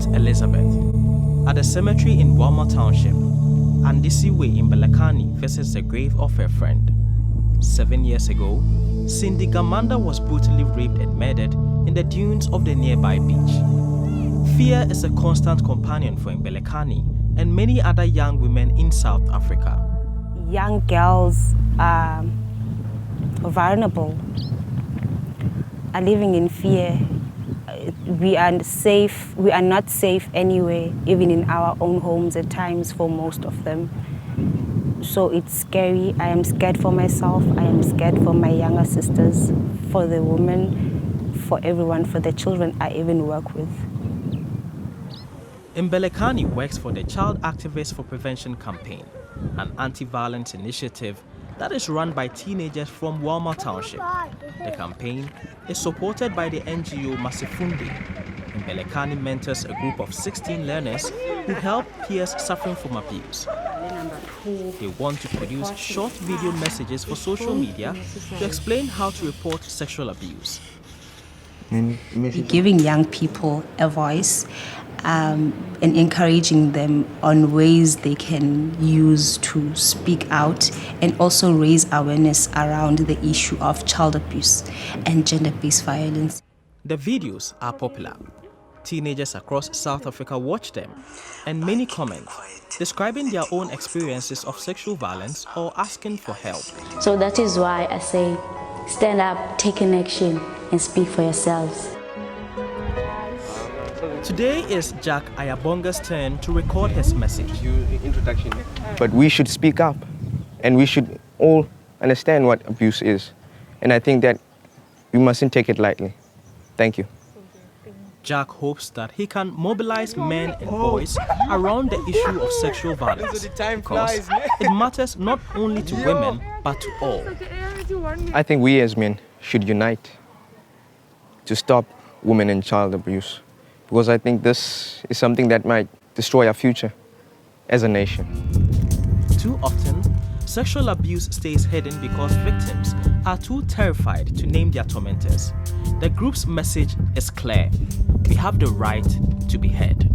Port Elizabeth. At the cemetery in Walmer Township, Andisiwe Mbelekane visits the grave of her friend. 7 years ago, Cindy Gamanda was brutally raped and murdered in the dunes of the nearby beach. Fear is a constant companion for Mbelekane and many other young women in South Africa. Young girls are vulnerable, are living in fear. We are not safe anywhere, even in our own homes at times for most of them. So it's scary. I am scared for myself. I am scared for my younger sisters, for the women, for everyone, for the children I even work with. Mbelekane works for the Child Activists for Prevention campaign, an anti-violence initiative that is run by teenagers from Walmer Township. The campaign is supported by the NGO Masifundi. Mbelekane mentors a group of 16 learners who help peers suffering from abuse. They want to produce short video messages for social media to explain how to report sexual abuse. Giving young people a voice and encouraging them on ways they can use to speak out and also raise awareness around the issue of child abuse and gender-based violence. The videos are popular. Teenagers across South Africa watch them, and many comment, describing their own experiences of sexual violence or asking for help. So that is why I say, stand up, take an action, and speak for yourselves. Today is Jack Ayabonga's turn to record his message. But we should speak up, and we should all understand what abuse is. And I think that we mustn't take it lightly. Thank you. Jack hopes that he can mobilize men and boys around the issue of sexual violence, because it matters not only to women, but to all. I think we as men should unite to stop women and child abuse, because I think this is something that might destroy our future as a nation. Too often, sexual abuse stays hidden because victims are too terrified to name their tormentors. The group's message is clear: we have the right to be heard.